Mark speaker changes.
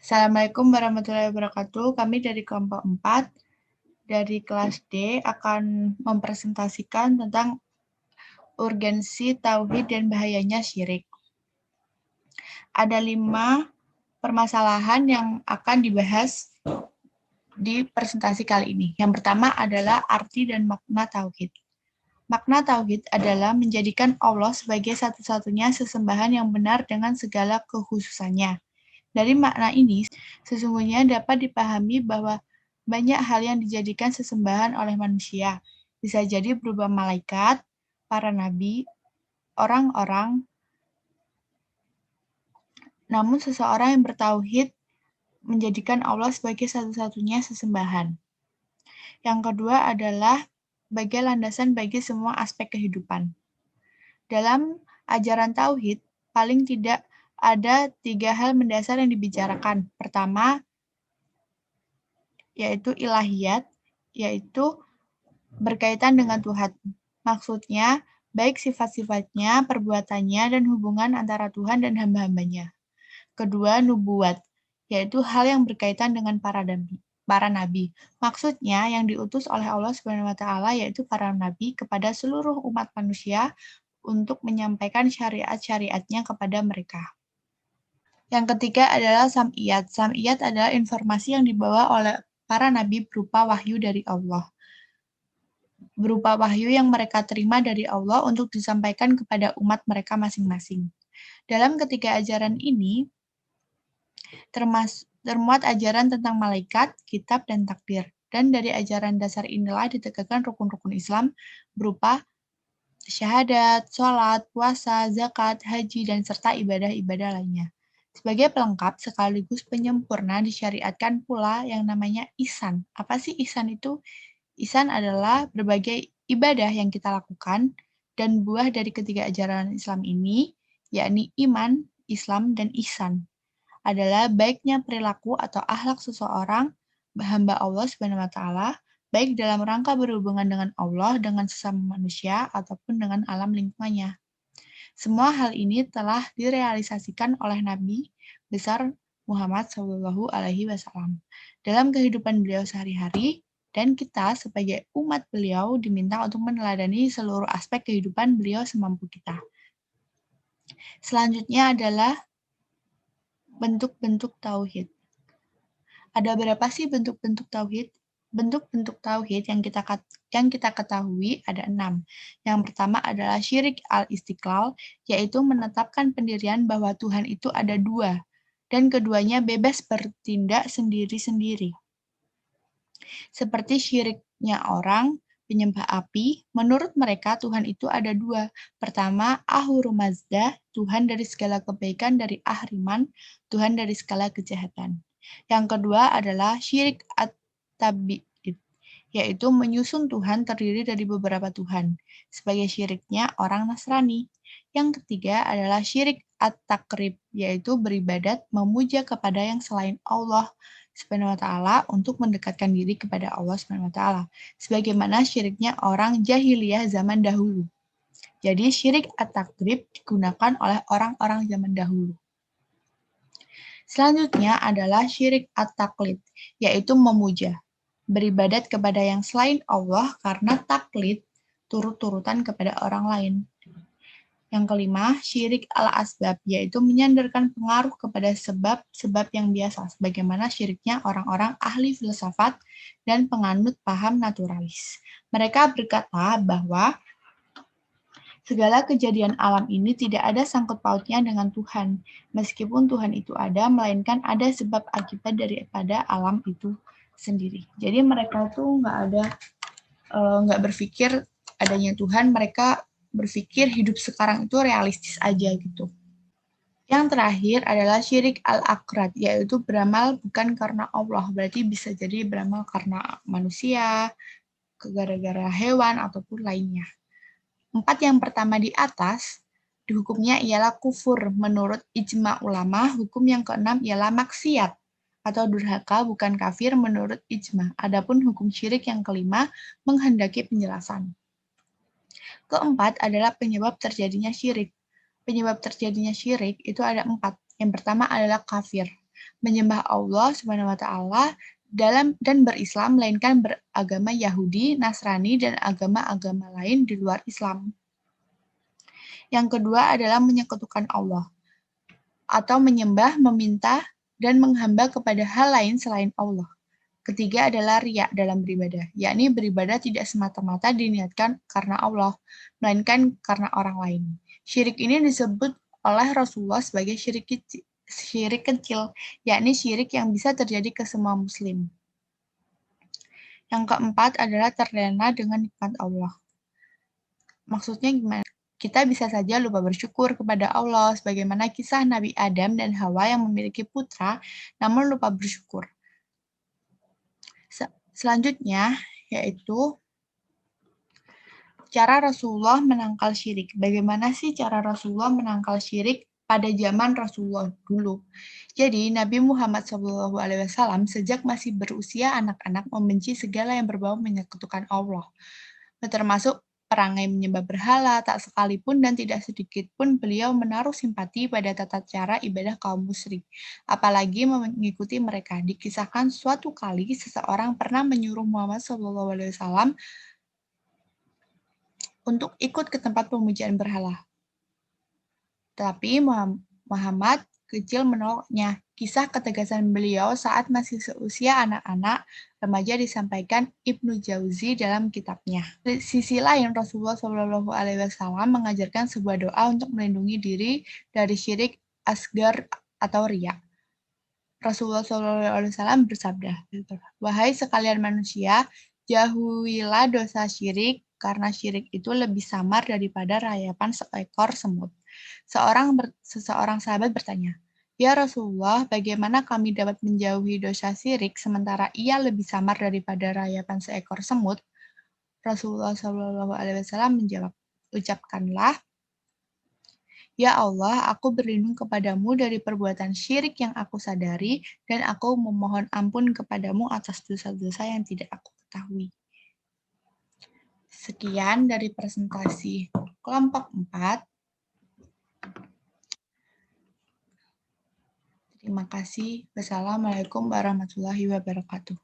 Speaker 1: Assalamualaikum warahmatullahi wabarakatuh. Kami dari kelompok 4 dari kelas D akan mempresentasikan tentang urgensi tauhid dan bahayanya syirik. Ada 5 permasalahan yang akan dibahas di presentasi kali ini. Yang pertama adalah arti dan makna tauhid. Makna tauhid adalah menjadikan Allah sebagai satu-satunya sesembahan yang benar dengan segala kekhususannya. Dari makna ini, sesungguhnya dapat dipahami bahwa banyak hal yang dijadikan sesembahan oleh manusia. Bisa jadi berupa malaikat, para nabi, orang-orang. Namun seseorang yang bertauhid menjadikan Allah sebagai satu-satunya sesembahan. Yang kedua adalah sebagai landasan bagi semua aspek kehidupan. Dalam ajaran tauhid, paling tidak ada 3 hal mendasar yang dibicarakan. Pertama, yaitu ilahiyat, yaitu berkaitan dengan Tuhan. Maksudnya, baik sifat-sifatnya, perbuatannya, dan hubungan antara Tuhan dan hamba-hambanya. Kedua, nubuat, yaitu hal yang berkaitan dengan para nabi. Maksudnya, yang diutus oleh Allah Subhanahu wa Ta'ala, yaitu para nabi, kepada seluruh umat manusia untuk menyampaikan syariat-syariatnya kepada mereka. Yang ketiga adalah sam'iyat. Sam'iyat adalah informasi yang dibawa oleh para nabi berupa wahyu dari Allah. Berupa wahyu yang mereka terima dari Allah untuk disampaikan kepada umat mereka masing-masing. Dalam ketiga ajaran ini, termuat ajaran tentang malaikat, kitab, dan takdir. Dan dari ajaran dasar inilah ditegakkan rukun-rukun Islam berupa syahadat, sholat, puasa, zakat, haji, dan serta ibadah-ibadah lainnya. Sebagai pelengkap sekaligus penyempurna disyariatkan pula yang namanya ihsan. Apa sih ihsan itu? Ihsan adalah berbagai ibadah yang kita lakukan dan buah dari ketiga ajaran Islam ini, yakni iman, Islam, dan ihsan, adalah baiknya perilaku atau akhlak seseorang hamba Allah Subhanahu wa Ta'ala, baik dalam rangka berhubungan dengan Allah, dengan sesama manusia, ataupun dengan alam lingkungannya. Semua hal ini telah direalisasikan oleh Nabi besar Muhammad Shallallahu Alaihi Wasallam dalam kehidupan beliau sehari-hari, dan kita sebagai umat beliau diminta untuk meneladani seluruh aspek kehidupan beliau semampu kita. Selanjutnya adalah bentuk-bentuk tauhid. Ada berapa sih bentuk-bentuk tauhid? Bentuk-bentuk tauhid yang kita ketahui ada 6. Yang pertama adalah syirik al-istiqlal, yaitu menetapkan pendirian bahwa Tuhan itu ada 2, dan keduanya bebas bertindak sendiri-sendiri. Seperti syiriknya orang penyembah api, menurut mereka Tuhan itu ada 2. Pertama, Ahura Mazda, Tuhan dari segala kebaikan, dari Ahriman, Tuhan dari segala kejahatan. Yang kedua adalah syirik at-tabi'id, yaitu menyusun Tuhan terdiri dari beberapa Tuhan, sebagai syiriknya orang Nasrani. Yang ketiga adalah syirik at-takrib, yaitu beribadat memuja kepada yang selain Allah Subhanahu wa Ta'ala untuk mendekatkan diri kepada Allah Subhanahu wa Ta'ala, sebagaimana syiriknya orang jahiliyah zaman dahulu. Jadi syirik at-takrib digunakan oleh orang-orang zaman dahulu. Selanjutnya adalah syirik at-taklid, yaitu memuja, beribadat kepada yang selain Allah karena taklid, turut-turutan kepada orang lain. Yang kelima, syirik al-asbab, yaitu menyandarkan pengaruh kepada sebab-sebab yang biasa, sebagaimana syiriknya orang-orang ahli filsafat dan penganut paham naturalis. Mereka berkata bahwa segala kejadian alam ini tidak ada sangkut pautnya dengan Tuhan, meskipun Tuhan itu ada, melainkan ada sebab akibat daripada alam itu sendiri. Jadi mereka tuh nggak berpikir adanya Tuhan, mereka berpikir hidup sekarang itu realistis aja gitu. Yang terakhir adalah syirik al-akrad, yaitu beramal bukan karena Allah, berarti bisa jadi beramal karena manusia, gara-gara hewan, ataupun lainnya. 4 yang pertama di atas, hukumnya ialah kufur. Menurut ijma ulama, hukum yang keenam ialah maksiat atau durhaka, bukan kafir menurut ijma. Adapun hukum syirik yang kelima menghendaki penjelasan. Keempat adalah penyebab terjadinya syirik. Penyebab terjadinya syirik itu ada 4. Yang pertama adalah kafir. menyembah Allah Subhanahu wa taala dan berislam melainkan beragama Yahudi, Nasrani dan agama-agama lain di luar Islam. Yang kedua adalah menyekutukan Allah atau menyembah, meminta dan menghamba kepada hal lain selain Allah. Ketiga adalah riya dalam beribadah, yakni beribadah tidak semata-mata diniatkan karena Allah, melainkan karena orang lain. Syirik ini disebut oleh Rasulullah sebagai syirik kecil, yakni syirik yang bisa terjadi ke semua muslim. Yang keempat adalah terlena dengan nikmat Allah. Maksudnya gimana? Kita bisa saja lupa bersyukur kepada Allah, sebagaimana kisah Nabi Adam dan Hawa yang memiliki putra, namun lupa bersyukur. Selanjutnya, yaitu cara Rasulullah menangkal syirik. Bagaimana sih cara Rasulullah menangkal syirik pada zaman Rasulullah dulu? Jadi, Nabi Muhammad SAW sejak masih berusia anak-anak membenci segala yang berbau menyekutukan Allah, termasuk perangai menyembah berhala, tak sekalipun dan tidak sedikit pun beliau menaruh simpati pada tata cara ibadah kaum musyrik, apalagi mengikuti mereka. Dikisahkan suatu kali seseorang pernah menyuruh Muhammad SAW untuk ikut ke tempat pemujaan berhala. Tapi Muhammad kecil menolaknya. Kisah ketegasan beliau saat masih seusia anak-anak remaja disampaikan Ibnu Jauzi dalam kitabnya. Di sisi lain, Rasulullah SAW mengajarkan sebuah doa untuk melindungi diri dari syirik asgar atau riya. Rasulullah SAW bersabda, "Wahai sekalian manusia, jauhilah dosa syirik, karena syirik itu lebih samar daripada rayapan seekor semut." Seseorang sahabat bertanya, "Ya Rasulullah, bagaimana kami dapat menjauhi dosa syirik sementara ia lebih samar daripada rayapan seekor semut?" Rasulullah SAW menjawab, "Ucapkanlah, Ya Allah, aku berlindung kepadamu dari perbuatan syirik yang aku sadari, dan aku memohon ampun kepadamu atas dosa-dosa yang tidak aku ketahui." Sekian dari presentasi kelompok 4. Terima kasih. Wassalamualaikum warahmatullahi wabarakatuh.